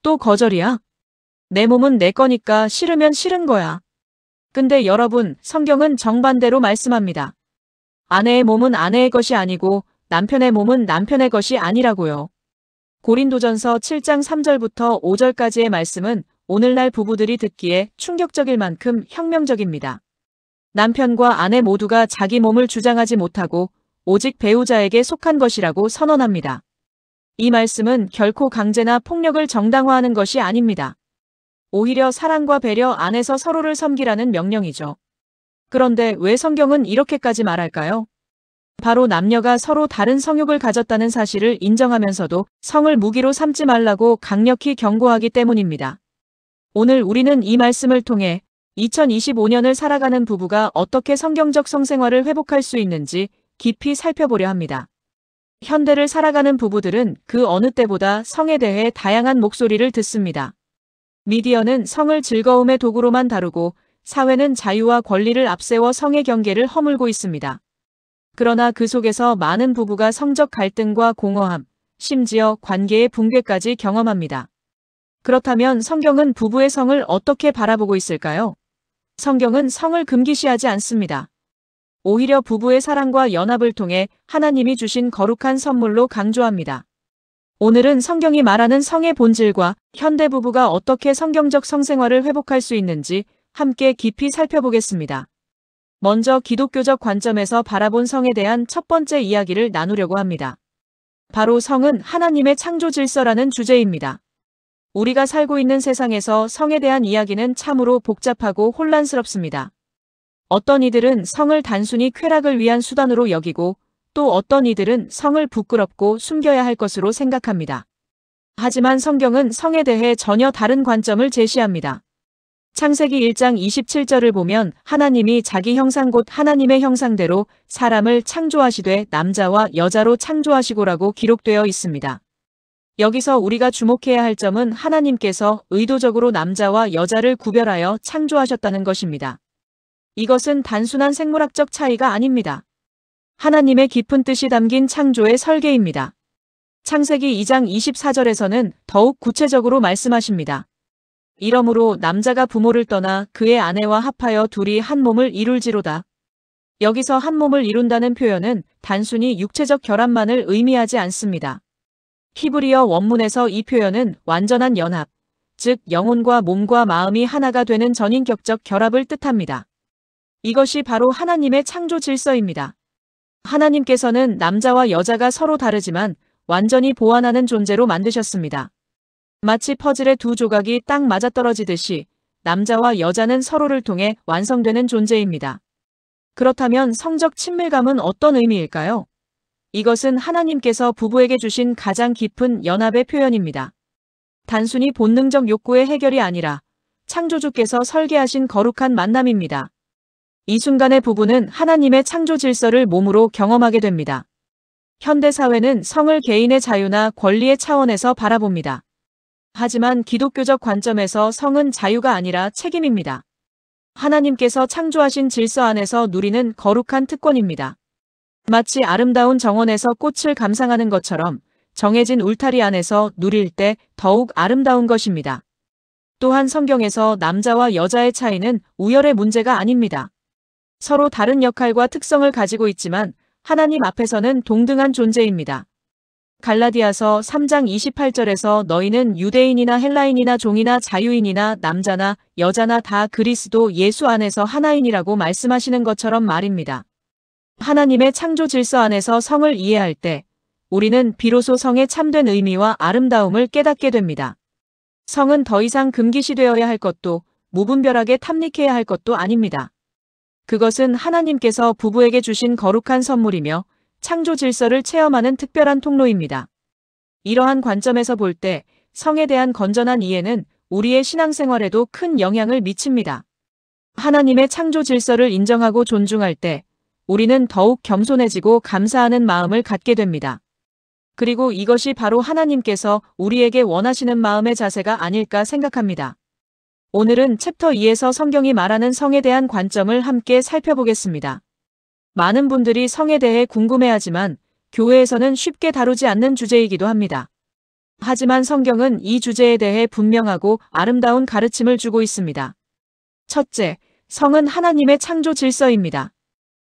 또 거절이야? 내 몸은 내 거니까 싫으면 싫은 거야. 근데 여러분, 성경은 정반대로 말씀합니다. 아내의 몸은 아내의 것이 아니고 남편의 몸은 남편의 것이 아니라고요. 고린도전서 7장 3절부터 5절까지의 말씀은 오늘날 부부들이 듣기에 충격적일 만큼 혁명적입니다. 남편과 아내 모두가 자기 몸을 주장하지 못하고 오직 배우자에게 속한 것이라고 선언합니다. 이 말씀은 결코 강제나 폭력을 정당화하는 것이 아닙니다. 오히려 사랑과 배려 안에서 서로를 섬기라는 명령이죠. 그런데 왜 성경은 이렇게까지 말할까요? 바로 남녀가 서로 다른 성욕을 가졌다는 사실을 인정하면서도 성을 무기로 삼지 말라고 강력히 경고하기 때문입니다. 오늘 우리는 이 말씀을 통해 2025년을 살아가는 부부가 어떻게 성경적 성생활을 회복할 수 있는지 깊이 살펴보려 합니다. 현대를 살아가는 부부들은 그 어느 때보다 성에 대해 다양한 목소리를 듣습니다. 미디어는 성을 즐거움의 도구로만 다루고 사회는 자유와 권리를 앞세워 성의 경계를 허물고 있습니다. 그러나 그 속에서 많은 부부가 성적 갈등과 공허함, 심지어 관계의 붕괴까지 경험합니다. 그렇다면 성경은 부부의 성을 어떻게 바라보고 있을까요? 성경은 성을 금기시하지 않습니다. 오히려 부부의 사랑과 연합을 통해 하나님이 주신 거룩한 선물로 강조합니다. 오늘은 성경이 말하는 성의 본질과 현대 부부가 어떻게 성경적 성생활을 회복할 수 있는지 함께 깊이 살펴보겠습니다. 먼저 기독교적 관점에서 바라본 성에 대한 첫 번째 이야기를 나누려고 합니다. 바로 성은 하나님의 창조 질서라는 주제입니다. 우리가 살고 있는 세상에서 성에 대한 이야기는 참으로 복잡하고 혼란스럽습니다. 어떤 이들은 성을 단순히 쾌락을 위한 수단으로 여기고 또 어떤 이들은 성을 부끄럽고 숨겨야 할 것으로 생각합니다. 하지만 성경은 성에 대해 전혀 다른 관점을 제시합니다. 창세기 1장 27절을 보면 하나님이 자기 형상 곧 하나님의 형상대로 사람을 창조하시되 남자와 여자로 창조하시고라고 기록되어 있습니다. 여기서 우리가 주목해야 할 점은 하나님께서 의도적으로 남자와 여자를 구별하여 창조하셨다는 것입니다. 이것은 단순한 생물학적 차이가 아닙니다. 하나님의 깊은 뜻이 담긴 창조의 설계입니다. 창세기 2장 24절에서는 더욱 구체적으로 말씀하십니다. 이러므로 남자가 부모를 떠나 그의 아내와 합하여 둘이 한 몸을 이룰지로다. 여기서 한 몸을 이룬다는 표현은 단순히 육체적 결합만을 의미하지 않습니다. 히브리어 원문에서 이 표현은 완전한 연합, 즉 영혼과 몸과 마음이 하나가 되는 전인격적 결합을 뜻합니다. 이것이 바로 하나님의 창조 질서입니다. 하나님께서는 남자와 여자가 서로 다르지만 완전히 보완하는 존재로 만드셨습니다. 마치 퍼즐의 두 조각이 딱 맞아떨어지듯이 남자와 여자는 서로를 통해 완성되는 존재입니다. 그렇다면 성적 친밀감은 어떤 의미일까요? 이것은 하나님께서 부부에게 주신 가장 깊은 연합의 표현입니다. 단순히 본능적 욕구의 해결이 아니라 창조주께서 설계하신 거룩한 만남입니다. 이 순간의 부부는 하나님의 창조 질서를 몸으로 경험하게 됩니다. 현대 사회는 성을 개인의 자유나 권리의 차원에서 바라봅니다. 하지만 기독교적 관점에서 성은 자유가 아니라 책임입니다. 하나님께서 창조하신 질서 안에서 누리는 거룩한 특권입니다. 마치 아름다운 정원에서 꽃을 감상하는 것처럼 정해진 울타리 안에서 누릴 때 더욱 아름다운 것입니다. 또한 성경에서 남자와 여자의 차이는 우열의 문제가 아닙니다. 서로 다른 역할과 특성을 가지고 있지만 하나님 앞에서는 동등한 존재입니다. 갈라디아서 3장 28절에서 너희는 유대인이나 헬라인이나 종이나 자유인이나 남자나 여자나 다 그리스도 예수 안에서 하나인이라고 말씀하시는 것처럼 말입니다. 하나님의 창조 질서 안에서 성을 이해할 때 우리는 비로소 성의 참된 의미와 아름다움을 깨닫게 됩니다. 성은 더 이상 금기시되어야 할 것도 무분별하게 탐닉해야 할 것도 아닙니다. 그것은 하나님께서 부부에게 주신 거룩한 선물이며 창조 질서를 체험하는 특별한 통로입니다. 이러한 관점에서 볼 때 성에 대한 건전한 이해는 우리의 신앙생활에도 큰 영향을 미칩니다. 하나님의 창조 질서를 인정하고 존중할 때 우리는 더욱 겸손해지고 감사하는 마음을 갖게 됩니다. 그리고 이것이 바로 하나님께서 우리에게 원하시는 마음의 자세가 아닐까 생각합니다. 오늘은 챕터 2에서 성경이 말하는 성에 대한 관점을 함께 살펴보겠습니다. 많은 분들이 성에 대해 궁금해하지만 교회에서는 쉽게 다루지 않는 주제이기도 합니다. 하지만 성경은 이 주제에 대해 분명하고 아름다운 가르침을 주고 있습니다. 첫째, 성은 하나님의 창조 질서입니다.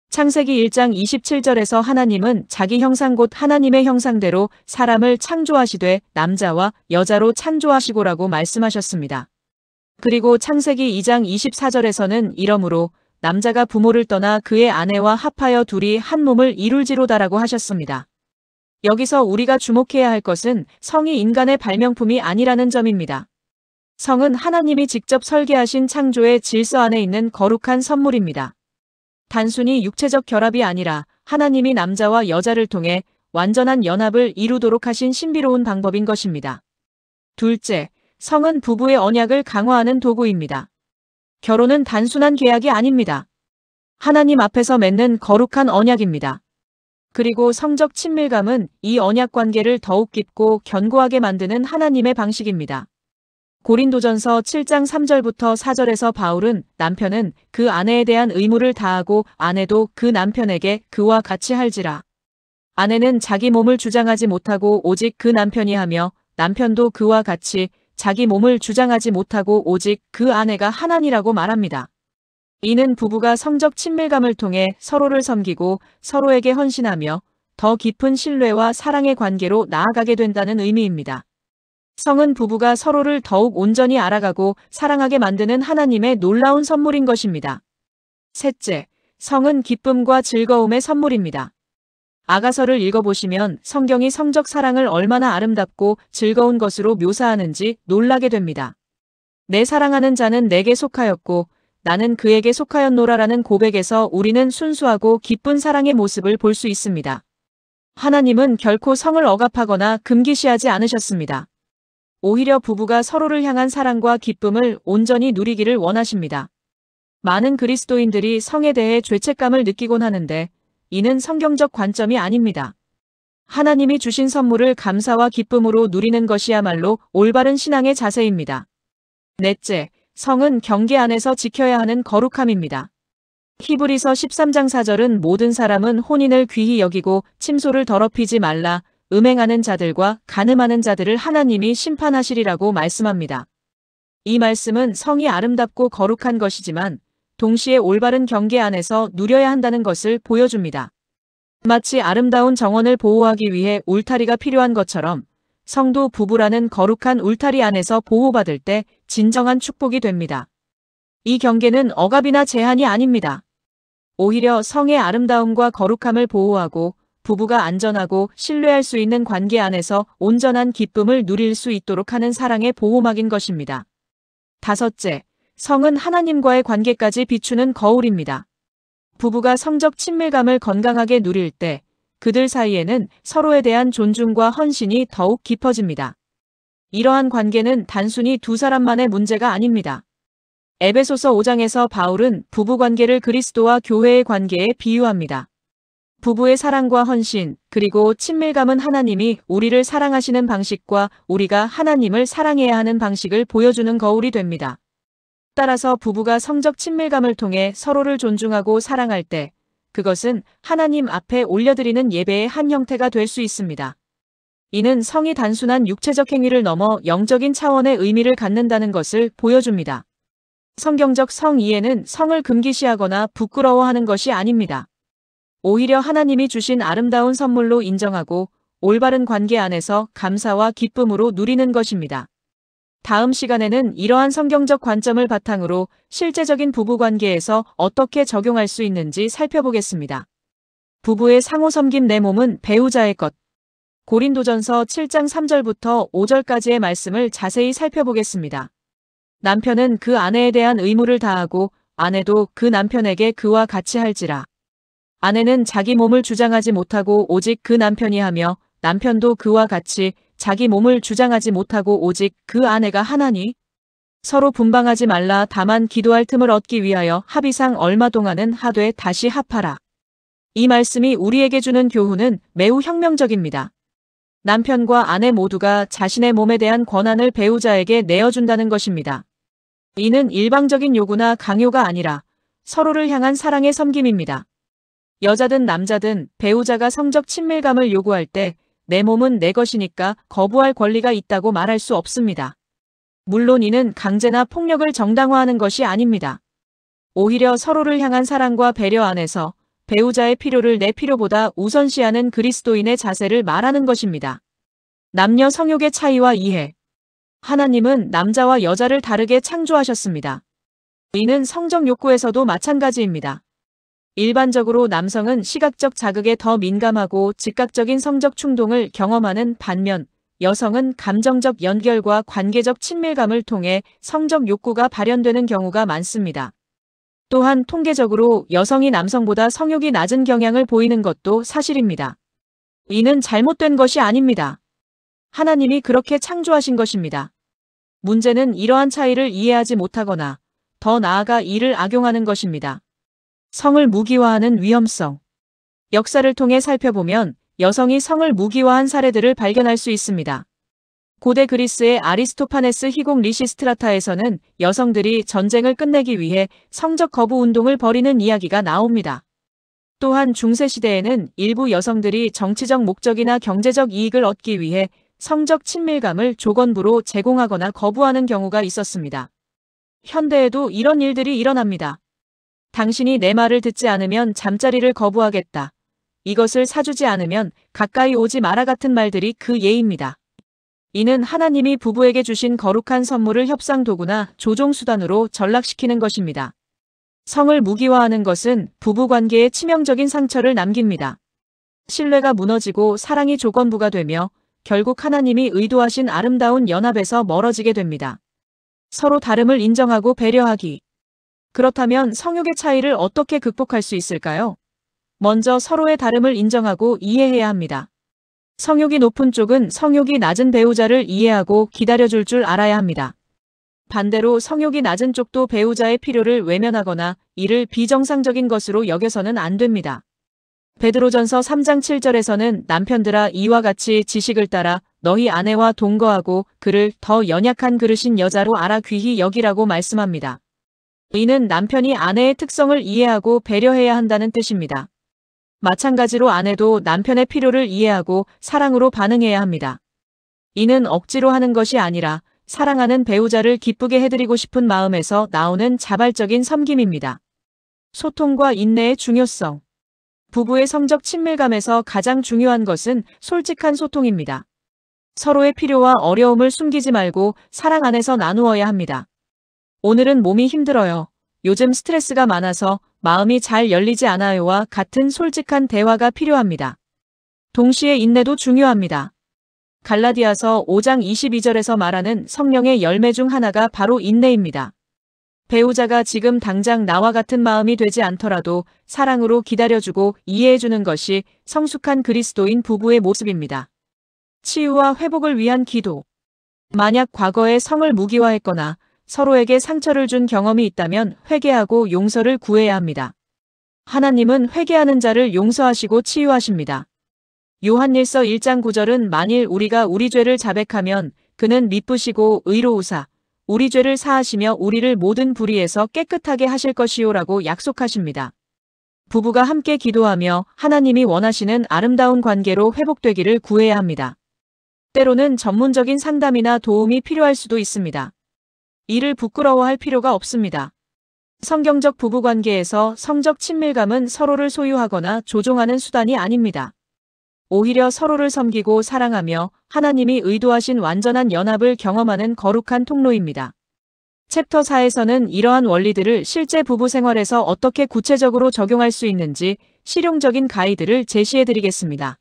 창세기 1장 27절에서 하나님은 자기 형상 곧 하나님의 형상대로 사람을 창조하시되 남자와 여자로 창조하시고라고 말씀하셨습니다. 그리고 창세기 2장 24절에서는 이러므로 남자가 부모를 떠나 그의 아내와 합하여 둘이 한 몸을 이룰지로다라고 하셨습니다. 여기서 우리가 주목해야 할 것은 성이 인간의 발명품이 아니라는 점입니다. 성은 하나님이 직접 설계하신 창조의 질서 안에 있는 거룩한 선물입니다. 단순히 육체적 결합이 아니라 하나님이 남자와 여자를 통해 완전한 연합을 이루도록 하신 신비로운 방법인 것입니다. 둘째, 성은 부부의 언약을 강화하는 도구입니다. 결혼은 단순한 계약이 아닙니다. 하나님 앞에서 맺는 거룩한 언약입니다. 그리고 성적 친밀감은 이 언약 관계를 더욱 깊고 견고하게 만드는 하나님의 방식입니다. 고린도전서 7장 3절부터 4절에서 바울은 남편은 그 아내에 대한 의무를 다하고 아내도 그 남편에게 그와 같이 할지라. 아내는 자기 몸을 주장하지 못하고 오직 그 남편이 하며 남편도 그와 같이 자기 몸을 주장하지 못하고 오직 그 아내가 하나니라고 말합니다. 이는 부부가 성적 친밀감을 통해 서로를 섬기고 서로에게 헌신하며 더 깊은 신뢰와 사랑의 관계로 나아가게 된다는 의미입니다. 성은 부부가 서로를 더욱 온전히 알아가고 사랑하게 만드는 하나님의 놀라운 선물인 것입니다. 셋째, 성은 기쁨과 즐거움의 선물입니다. 아가서를 읽어보시면 성경이 성적 사랑을 얼마나 아름답고 즐거운 것으로 묘사하는지 놀라게 됩니다. 내 사랑하는 자는 내게 속하였고 나는 그에게 속하였노라라는 고백에서 우리는 순수하고 기쁜 사랑의 모습을 볼 수 있습니다. 하나님은 결코 성을 억압하거나 금기시하지 않으셨습니다. 오히려 부부가 서로를 향한 사랑과 기쁨을 온전히 누리기를 원하십니다. 많은 그리스도인들이 성에 대해 죄책감을 느끼곤 하는데 이는 성경적 관점이 아닙니다. 하나님이 주신 선물을 감사와 기쁨으로 누리는 것이야말로 올바른 신앙의 자세입니다. 넷째, 성은 경계 안에서 지켜야 하는 거룩함입니다. 히브리서 13장 4절은 모든 사람은 혼인을 귀히 여기고 침소를 더럽히지 말라. 음행하는 자들과 간음하는 자들을 하나님이 심판하시리라고 말씀합니다. 이 말씀은 성이 아름답고 거룩한 것이지만 동시에 올바른 경계 안에서 누려야 한다는 것을 보여줍니다. 마치 아름다운 정원을 보호하기 위해 울타리가 필요한 것처럼 성도 부부라는 거룩한 울타리 안에서 보호받을 때 진정한 축복이 됩니다. 이 경계는 억압이나 제한이 아닙니다. 오히려 성의 아름다움과 거룩함을 보호하고 부부가 안전하고 신뢰할 수 있는 관계 안에서 온전한 기쁨을 누릴 수 있도록 하는 사랑의 보호막인 것입니다. 다섯째, 성은 하나님과의 관계까지 비추는 거울입니다. 부부가 성적 친밀감을 건강하게 누릴 때 그들 사이에는 서로에 대한 존중과 헌신이 더욱 깊어집니다. 이러한 관계는 단순히 두 사람만의 문제가 아닙니다. 에베소서 5장에서 바울은 부부관계를 그리스도와 교회의 관계에 비유합니다. 부부의 사랑과 헌신, 그리고 친밀감은 하나님이 우리를 사랑하시는 방식과 우리가 하나님을 사랑해야 하는 방식을 보여주는 거울이 됩니다. 따라서 부부가 성적 친밀감을 통해 서로를 존중하고 사랑할 때 그것은 하나님 앞에 올려드리는 예배의 한 형태가 될 수 있습니다. 이는 성이 단순한 육체적 행위를 넘어 영적인 차원의 의미를 갖는다는 것을 보여줍니다. 성경적 성 이해는 성을 금기시하거나 부끄러워하는 것이 아닙니다. 오히려 하나님이 주신 아름다운 선물로 인정하고 올바른 관계 안에서 감사와 기쁨으로 누리는 것입니다. 다음 시간에는 이러한 성경적 관점을 바탕으로 실제적인 부부관계에서 어떻게 적용할 수 있는지 살펴보겠습니다. 부부의 상호 섬김 내 몸은 배우자의 것. 고린도전서 7장 3절부터 5절까지의 말씀을 자세히 살펴보겠습니다. 남편은 그 아내에 대한 의무를 다하고 아내도 그 남편에게 그와 같이 할지라. 아내는 자기 몸을 주장하지 못하고 오직 그 남편이 하며 남편도 그와 같이 자기 몸을 주장하지 못하고 오직 그 아내가 하나니. 서로 분방하지 말라. 다만 기도할 틈을 얻기 위하여 합의상 얼마 동안은 하되 다시 합하라. 이 말씀이 우리에게 주는 교훈은 매우 혁명적입니다. 남편과 아내 모두가 자신의 몸에 대한 권한을 배우자에게 내어준다는 것입니다. 이는 일방적인 요구나 강요가 아니라 서로를 향한 사랑의 섬김입니다. 여자든 남자든 배우자가 성적 친밀감을 요구할 때 내 몸은 내 것이니까 거부할 권리가 있다고 말할 수 없습니다. 물론 이는 강제나 폭력을 정당화하는 것이 아닙니다. 오히려 서로를 향한 사랑과 배려 안에서 배우자의 필요를 내 필요보다 우선시하는 그리스도인의 자세를 말하는 것입니다. 남녀 성욕의 차이와 이해. 하나님은 남자와 여자를 다르게 창조하셨습니다. 이는 성적 욕구에서도 마찬가지입니다. 일반적으로 남성은 시각적 자극에 더 민감하고 즉각적인 성적 충동을 경험하는 반면 여성은 감정적 연결과 관계적 친밀감을 통해 성적 욕구가 발현되는 경우가 많습니다. 또한 통계적으로 여성이 남성보다 성욕이 낮은 경향을 보이는 것도 사실입니다. 이는 잘못된 것이 아닙니다. 하나님이 그렇게 창조하신 것입니다. 문제는 이러한 차이를 이해하지 못하거나 더 나아가 이를 악용하는 것입니다. 성을 무기화하는 위험성. 역사를 통해 살펴보면 여성이 성을 무기화한 사례들을 발견할 수 있습니다. 고대 그리스의 아리스토파네스 희곡 리시스트라타에서는 여성들이 전쟁을 끝내기 위해 성적 거부 운동을 벌이는 이야기가 나옵니다. 또한 중세시대에는 일부 여성들이 정치적 목적이나 경제적 이익을 얻기 위해 성적 친밀감을 조건부로 제공하거나 거부하는 경우가 있었습니다. 현대에도 이런 일들이 일어납니다. 당신이 내 말을 듣지 않으면 잠자리를 거부하겠다. 이것을 사주지 않으면 가까이 오지 마라 같은 말들이 그 예입니다. 이는 하나님이 부부에게 주신 거룩한 선물을 협상 도구나 조종 수단으로 전락시키는 것입니다. 성을 무기화하는 것은 부부관계에 치명적인 상처를 남깁니다. 신뢰가 무너지고 사랑이 조건부가 되며 결국 하나님이 의도하신 아름다운 연합에서 멀어지게 됩니다. 서로 다름을 인정하고 배려하기. 그렇다면 성욕의 차이를 어떻게 극복할 수 있을까요? 먼저 서로의 다름을 인정하고 이해해야 합니다. 성욕이 높은 쪽은 성욕이 낮은 배우자를 이해하고 기다려줄 줄 알아야 합니다. 반대로 성욕이 낮은 쪽도 배우자의 필요를 외면하거나 이를 비정상적인 것으로 여겨서는 안 됩니다. 베드로전서 3장 7절에서는 남편들아 이와 같이 지식을 따라 너희 아내와 동거하고 그를 더 연약한 그릇인 여자로 알아 귀히 여기라고 말씀합니다. 이는 남편이 아내의 특성을 이해하고 배려해야 한다는 뜻입니다. 마찬가지로 아내도 남편의 필요를 이해하고 사랑으로 반응해야 합니다. 이는 억지로 하는 것이 아니라 사랑하는 배우자를 기쁘게 해드리고 싶은 마음에서 나오는 자발적인 섬김입니다. 소통과 인내의 중요성. 부부의 성적 친밀감에서 가장 중요한 것은 솔직한 소통입니다. 서로의 필요와 어려움을 숨기지 말고 사랑 안에서 나누어야 합니다. 오늘은 몸이 힘들어요. 요즘 스트레스가 많아서 마음이 잘 열리지 않아요와 같은 솔직한 대화가 필요합니다. 동시에 인내도 중요합니다. 갈라디아서 5장 22절에서 말하는 성령의 열매 중 하나가 바로 인내입니다. 배우자가 지금 당장 나와 같은 마음이 되지 않더라도 사랑으로 기다려주고 이해해주는 것이 성숙한 그리스도인 부부의 모습입니다. 치유와 회복을 위한 기도. 만약 과거에 성을 무기화했거나 서로에게 상처를 준 경험이 있다면 회개하고 용서를 구해야 합니다. 하나님은 회개하는 자를 용서하시고 치유하십니다. 요한일서 1장 9절은 만일 우리가 우리 죄를 자백하면 그는 미쁘시고 의로우사 우리 죄를 사하시며 우리를 모든 불의에서 깨끗하게 하실 것이요라고 약속하십니다. 부부가 함께 기도하며 하나님이 원하시는 아름다운 관계로 회복되기를 구해야 합니다. 때로는 전문적인 상담이나 도움이 필요할 수도 있습니다. 이를 부끄러워할 필요가 없습니다. 성경적 부부관계에서 성적 친밀감은 서로를 소유하거나 조종하는 수단이 아닙니다. 오히려 서로를 섬기고 사랑하며 하나님이 의도하신 완전한 연합을 경험하는 거룩한 통로입니다. 챕터 4에서는 이러한 원리들을 실제 부부 생활에서 어떻게 구체적으로 적용할 수 있는지 실용적인 가이드를 제시해드리겠습니다.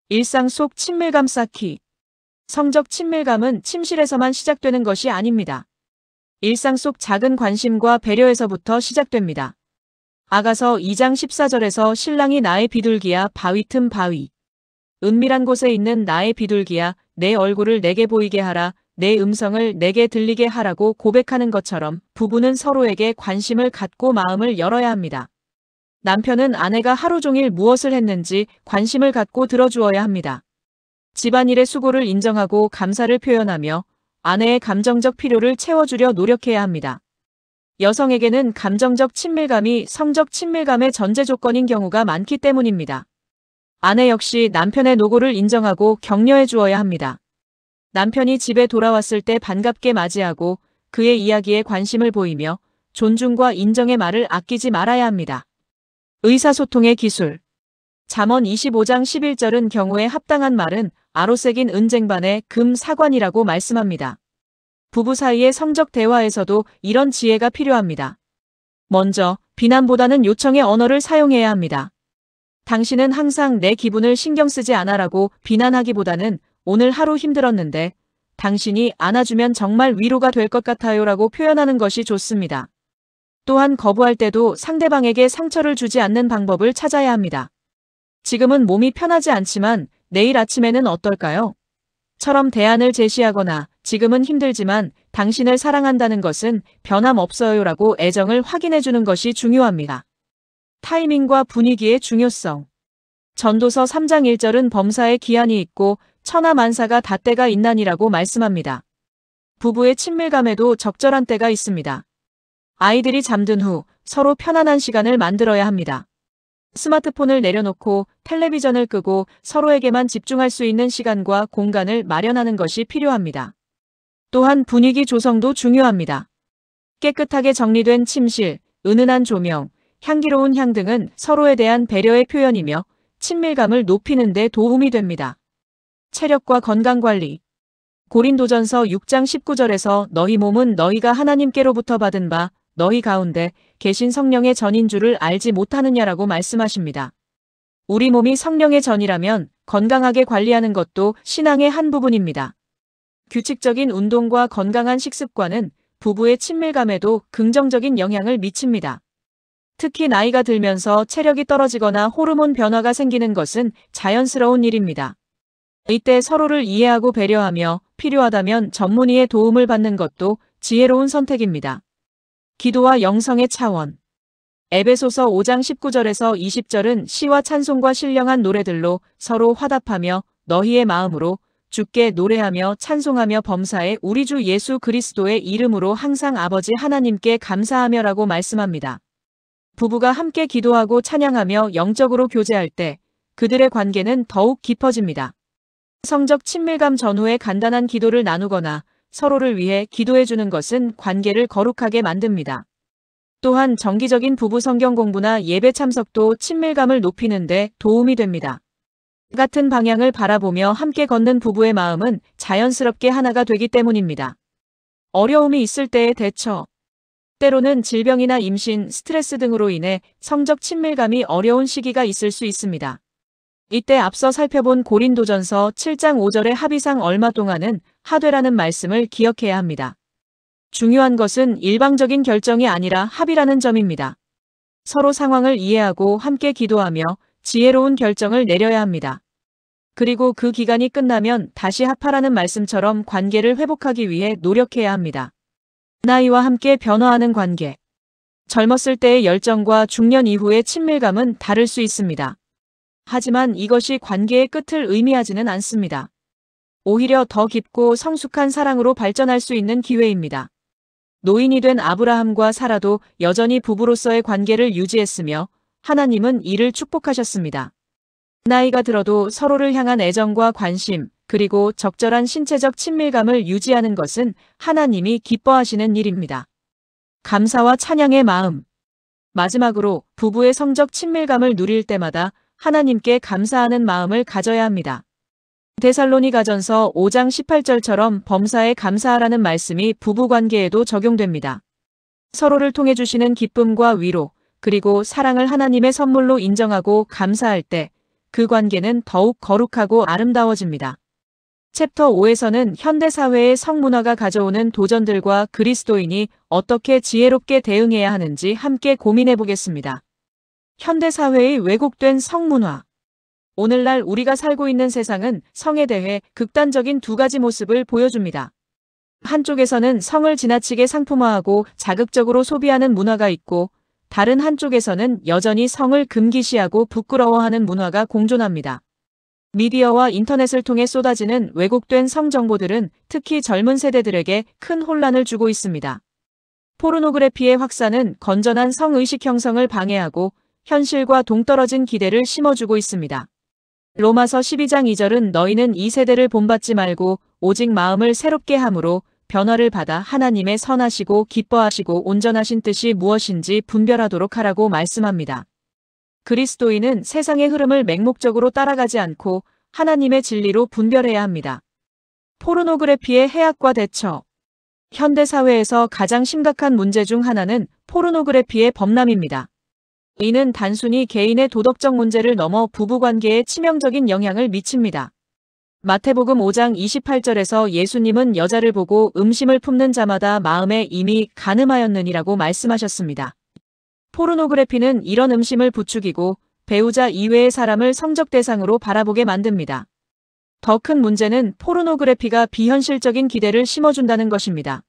일상 속 친밀감 쌓기. 성적 친밀감은 침실에서만 시작되는 것이 아닙니다. 일상 속 작은 관심과 배려에서부터 시작됩니다. 아가서 2장 14절에서 신랑이 나의 비둘기야 바위 틈 바위. 은밀한 곳에 있는 나의 비둘기야 내 얼굴을 내게 보이게 하라 내 음성을 내게 들리게 하라고 고백하는 것처럼 부부는 서로에게 관심을 갖고 마음을 열어야 합니다. 남편은 아내가 하루 종일 무엇을 했는지 관심을 갖고 들어주어야 합니다. 집안일의 수고를 인정하고 감사를 표현하며 아내의 감정적 필요를 채워주려 노력해야 합니다. 여성에게는 감정적 친밀감이 성적 친밀감의 전제 조건인 경우가 많기 때문입니다. 아내 역시 남편의 노고를 인정하고 격려해 주어야 합니다. 남편이 집에 돌아왔을 때 반갑게 맞이하고 그의 이야기에 관심을 보이며 존중과 인정의 말을 아끼지 말아야 합니다. 의사소통의 기술. 잠언 25장 11절은 경우에 합당한 말은 아로새긴 은쟁반의 금 사관이라고 말씀합니다. 부부 사이의 성적 대화에서도 이런 지혜가 필요합니다. 먼저 비난보다는 요청의 언어를 사용해야 합니다. 당신은 항상 내 기분을 신경 쓰지 않아라고 비난하기보다는 오늘 하루 힘들었는데 당신이 안아주면 정말 위로가 될 것 같아요라고 표현하는 것이 좋습니다. 또한 거부할 때도 상대방에게 상처를 주지 않는 방법을 찾아야 합니다. 지금은 몸이 편하지 않지만 내일 아침에는 어떨까요? 처럼 대안을 제시하거나 지금은 힘들지만 당신을 사랑한다는 것은 변함없어요라고 애정을 확인해주는 것이 중요합니다. 타이밍과 분위기의 중요성. 전도서 3장 1절은 범사에 기한이 있고 천하만사가 다 때가 있나니라고 말씀합니다. 부부의 친밀감에도 적절한 때가 있습니다. 아이들이 잠든 후 서로 편안한 시간을 만들어야 합니다. 스마트폰을 내려놓고 텔레비전을 끄고 서로에게만 집중할 수 있는 시간과 공간을 마련하는 것이 필요합니다. 또한 분위기 조성도 중요합니다. 깨끗하게 정리된 침실, 은은한 조명, 향기로운 향 등은 서로에 대한 배려의 표현이며 친밀감을 높이는 데 도움이 됩니다. 체력과 건강관리. 고린도전서 6장 19절에서 너희 몸은 너희가 하나님께로부터 받은 바 너희 가운데 계신 성령의 전인 줄을 알지 못하느냐라고 말씀하십니다. 우리 몸이 성령의 전이라면 건강하게 관리하는 것도 신앙의 한 부분입니다. 규칙적인 운동과 건강한 식습관은 부부의 친밀감에도 긍정적인 영향을 미칩니다. 특히 나이가 들면서 체력이 떨어지거나 호르몬 변화가 생기는 것은 자연스러운 일입니다. 이때 서로를 이해하고 배려하며 필요하다면 전문의의 도움을 받는 것도 지혜로운 선택입니다. 기도와 영성의 차원. 에베소서 5장 19절에서 20절은 시와 찬송과 신령한 노래들로 서로 화답하며 너희의 마음으로 주께 노래하며 찬송하며 범사에 우리 주 예수 그리스도의 이름으로 항상 아버지 하나님께 감사하며라고 말씀합니다. 부부가 함께 기도하고 찬양하며 영적으로 교제할 때 그들의 관계는 더욱 깊어집니다. 성적 친밀감 전후에 간단한 기도를 나누거나 서로를 위해 기도해주는 것은 관계를 거룩하게 만듭니다. 또한 정기적인 부부 성경 공부나 예배 참석도 친밀감을 높이는 데 도움이 됩니다. 같은 방향을 바라보며 함께 걷는 부부의 마음은 자연스럽게 하나가 되기 때문입니다. 어려움이 있을 때의 대처. 때로는 질병이나 임신, 스트레스 등으로 인해 성적 친밀감이 어려운 시기가 있을 수 있습니다. 이때 앞서 살펴본 고린도전서 7장 5절의 합의상 얼마 동안은 하되라는 말씀을 기억해야 합니다. 중요한 것은 일방적인 결정이 아니라 합의라는 점입니다. 서로 상황을 이해하고 함께 기도하며 지혜로운 결정을 내려야 합니다. 그리고 그 기간이 끝나면 다시 합하라는 말씀처럼 관계를 회복하기 위해 노력해야 합니다. 나이와 함께 변화하는 관계. 젊었을 때의 열정과 중년 이후의 친밀감은 다를 수 있습니다. 하지만 이것이 관계의 끝을 의미하지는 않습니다. 오히려 더 깊고 성숙한 사랑으로 발전할 수 있는 기회입니다. 노인이 된 아브라함과 사라도 여전히 부부로서의 관계를 유지했으며 하나님은 이를 축복하셨습니다. 나이가 들어도 서로를 향한 애정과 관심, 그리고 적절한 신체적 친밀감을 유지하는 것은 하나님이 기뻐하시는 일입니다. 감사와 찬양의 마음. 마지막으로 부부의 성적 친밀감을 누릴 때마다 하나님께 감사하는 마음을 가져야 합니다. 데살로니가전서 5장 18절처럼 범사에 감사하라는 말씀이 부부관계에도 적용됩니다. 서로를 통해 주시는 기쁨과 위로, 그리고 사랑을 하나님의 선물로 인정하고 감사할 때 그 관계는 더욱 거룩하고 아름다워집니다. 챕터 5에서는 현대사회의 성문화가 가져오는 도전들과 그리스도인이 어떻게 지혜롭게 대응해야 하는지 함께 고민해 보겠습니다. 현대사회의 왜곡된 성문화. 오늘날 우리가 살고 있는 세상은 성에 대해 극단적인 두 가지 모습을 보여줍니다. 한쪽에서는 성을 지나치게 상품화하고 자극적으로 소비하는 문화가 있고 다른 한쪽에서는 여전히 성을 금기시하고 부끄러워하는 문화가 공존합니다. 미디어와 인터넷을 통해 쏟아지는 왜곡된 성 정보들은 특히 젊은 세대들에게 큰 혼란을 주고 있습니다. 포르노그래피의 확산은 건전한 성의식 형성을 방해하고 현실과 동떨어진 기대를 심어주고 있습니다. 로마서 12장 2절은 너희는 이 세대를 본받지 말고 오직 마음을 새롭게 함으로 변화를 받아 하나님의 선하시고 기뻐하시고 온전하신 뜻이 무엇인지 분별하도록 하라고 말씀합니다. 그리스도인은 세상의 흐름을 맹목적으로 따라가지 않고 하나님의 진리로 분별해야 합니다. 포르노그래피의 해악과 대처. 현대 사회에서 가장 심각한 문제 중 하나는 포르노그래피의 범람입니다. 이는 단순히 개인의 도덕적 문제를 넘어 부부관계에 치명적인 영향을 미칩니다. 마태복음 5장 28절에서 예수님은 여자를 보고 음심을 품는 자마다 마음에 이미 간음하였느니라고 말씀하셨습니다. 포르노그래피는 이런 음심을 부추기고 배우자 이외의 사람을 성적 대상으로 바라보게 만듭니다. 더 큰 문제는 포르노그래피가 비현실적인 기대를 심어준다는 것입니다.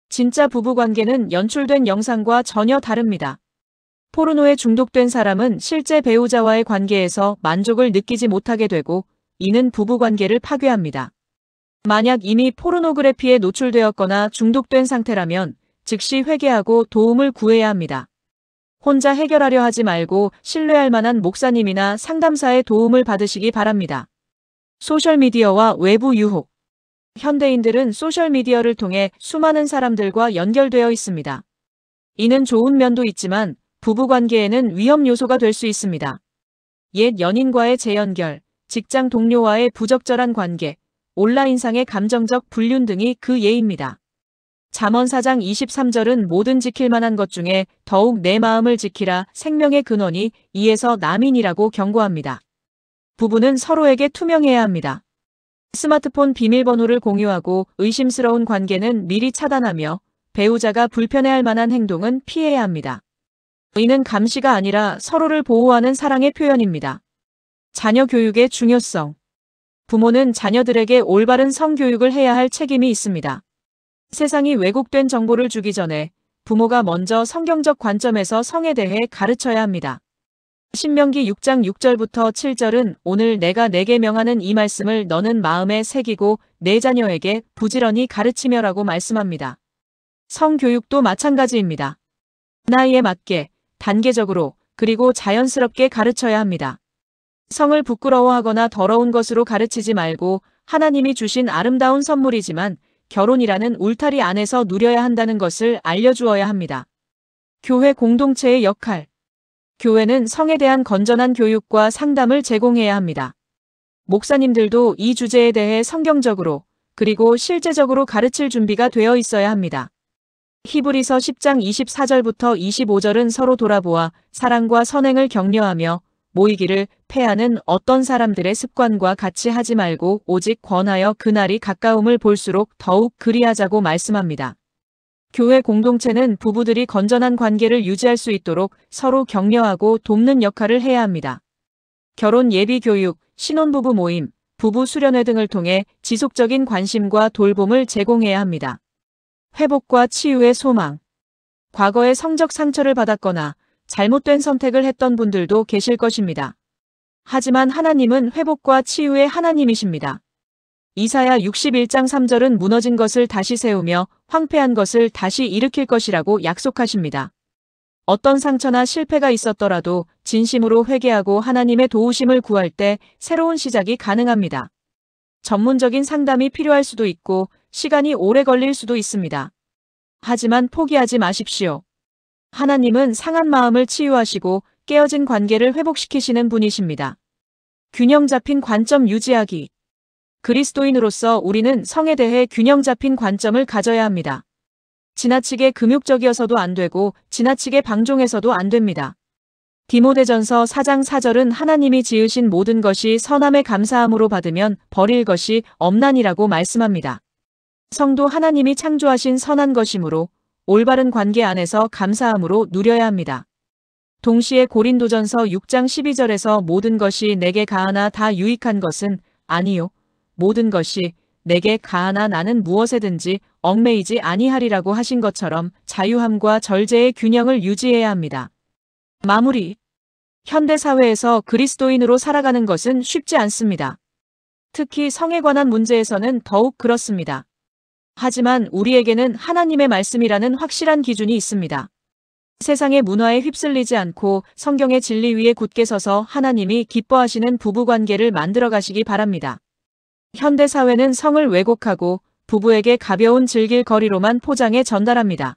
진짜 부부관계는 연출된 영상과 전혀 다릅니다. 포르노에 중독된 사람은 실제 배우자와의 관계에서 만족을 느끼지 못하게 되고 이는 부부관계를 파괴합니다. 만약 이미 포르노그래피에 노출되었거나 중독된 상태라면 즉시 회개하고 도움을 구해야 합니다. 혼자 해결하려 하지 말고 신뢰할 만한 목사님이나 상담사의 도움을 받으시기 바랍니다. 소셜미디어와 외부 유혹. 현대인들은 소셜미디어를 통해 수많은 사람들과 연결되어 있습니다. 이는 좋은 면도 있지만 부부관계에는 위험 요소가 될 수 있습니다. 옛 연인과의 재연결, 직장 동료와의 부적절한 관계, 온라인상의 감정적 불륜 등이 그 예입니다. 잠언 4장 23절은 모든 지킬 만한 것 중에 더욱 내 마음을 지키라 생명의 근원이 이에서 남이니라고 경고합니다. 부부는 서로에게 투명해야 합니다. 스마트폰 비밀번호를 공유하고 의심스러운 관계는 미리 차단하며 배우자가 불편해할 만한 행동은 피해야 합니다. 이는 감시가 아니라 서로를 보호하는 사랑의 표현입니다. 자녀 교육의 중요성. 부모는 자녀들에게 올바른 성교육을 해야 할 책임이 있습니다. 세상이 왜곡된 정보를 주기 전에 부모가 먼저 성경적 관점에서 성에 대해 가르쳐야 합니다. 신명기 6장 6절부터 7절은 오늘 내가 내게 명하는 이 말씀을 너는 마음에 새기고 내 자녀에게 부지런히 가르치며라고 말씀합니다. 성교육도 마찬가지입니다. 나이에 맞게, 단계적으로, 그리고 자연스럽게 가르쳐야 합니다. 성을 부끄러워하거나 더러운 것으로 가르치지 말고 하나님이 주신 아름다운 선물이지만 결혼이라는 울타리 안에서 누려야 한다는 것을 알려주어야 합니다. 교회 공동체의 역할. 교회는 성에 대한 건전한 교육과 상담을 제공해야 합니다. 목사님들도 이 주제에 대해 성경적으로 그리고 실제적으로 가르칠 준비가 되어 있어야 합니다. 히브리서 10장 24절부터 25절은 서로 돌아보아 사랑과 선행을 격려하며 모이기를 패하는 어떤 사람들의 습관과 같이 하지 말고 오직 권하여 그날이 가까움을 볼수록 더욱 그리하자고 말씀합니다. 교회 공동체는 부부들이 건전한 관계를 유지할 수 있도록 서로 격려하고 돕는 역할을 해야 합니다. 결혼 예비 교육, 신혼부부 모임, 부부 수련회 등을 통해 지속적인 관심과 돌봄을 제공해야 합니다. 회복과 치유의 소망. 과거에 성적 상처를 받았거나 잘못된 선택을 했던 분들도 계실 것입니다. 하지만 하나님은 회복과 치유의 하나님이십니다. 이사야 61장 3절은 무너진 것을 다시 세우며 황폐한 것을 다시 일으킬 것이라고 약속하십니다. 어떤 상처나 실패가 있었더라도 진심으로 회개하고 하나님의 도우심을 구할 때 새로운 시작이 가능합니다. 전문적인 상담이 필요할 수도 있고 시간이 오래 걸릴 수도 있습니다. 하지만 포기하지 마십시오. 하나님은 상한 마음을 치유하시고 깨어진 관계를 회복시키시는 분이십니다. 균형 잡힌 관점 유지하기. 그리스도인으로서 우리는 성에 대해 균형 잡힌 관점을 가져야 합니다. 지나치게 금욕적이어서도 안 되고 지나치게 방종해서도 안 됩니다. 디모데전서 4장 4절은 하나님이 지으신 모든 것이 선함에 감사함으로 받으면 버릴 것이 없나니라고 말씀합니다. 성도 하나님이 창조하신 선한 것이므로 올바른 관계 안에서 감사함으로 누려야 합니다. 동시에 고린도전서 6장 12절에서 모든 것이 내게 가하나 다 유익한 것은 아니요. 모든 것이 내게 가하나 나는 무엇에든지 얽매이지 아니하리라고 하신 것처럼 자유함과 절제의 균형을 유지해야 합니다. 마무리. 현대 사회에서 그리스도인으로 살아가는 것은 쉽지 않습니다. 특히 성에 관한 문제에서는 더욱 그렇습니다. 하지만 우리에게는 하나님의 말씀이라는 확실한 기준이 있습니다. 세상의 문화에 휩쓸리지 않고 성경의 진리 위에 굳게 서서 하나님이 기뻐하시는 부부관계를 만들어 가시기 바랍니다. 현대 사회는 성을 왜곡하고 부부에게 가벼운 즐길 거리로만 포장해 전달합니다.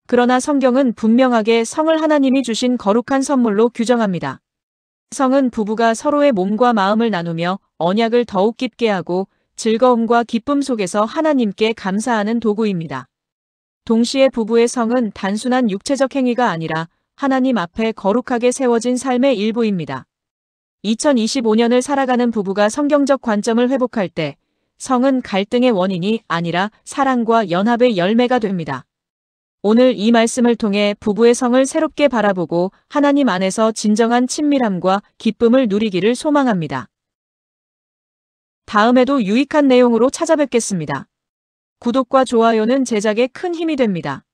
그러나 성경은 분명하게 성을 하나님이 주신 거룩한 선물로 규정합니다. 성은 부부가 서로의 몸과 마음을 나누며 언약을 더욱 깊게 하고 즐거움과 기쁨 속에서 하나님께 감사하는 도구입니다. 동시에 부부의 성은 단순한 육체적 행위가 아니라 하나님 앞에 거룩하게 세워진 삶의 일부입니다. 2025년을 살아가는 부부가 성경적 관점을 회복할 때 성은 갈등의 원인이 아니라 사랑과 연합의 열매가 됩니다. 오늘 이 말씀을 통해 부부의 성을 새롭게 바라보고 하나님 안에서 진정한 친밀함과 기쁨을 누리기를 소망합니다. 다음에도 유익한 내용으로 찾아뵙겠습니다. 구독과 좋아요는 제작에 큰 힘이 됩니다.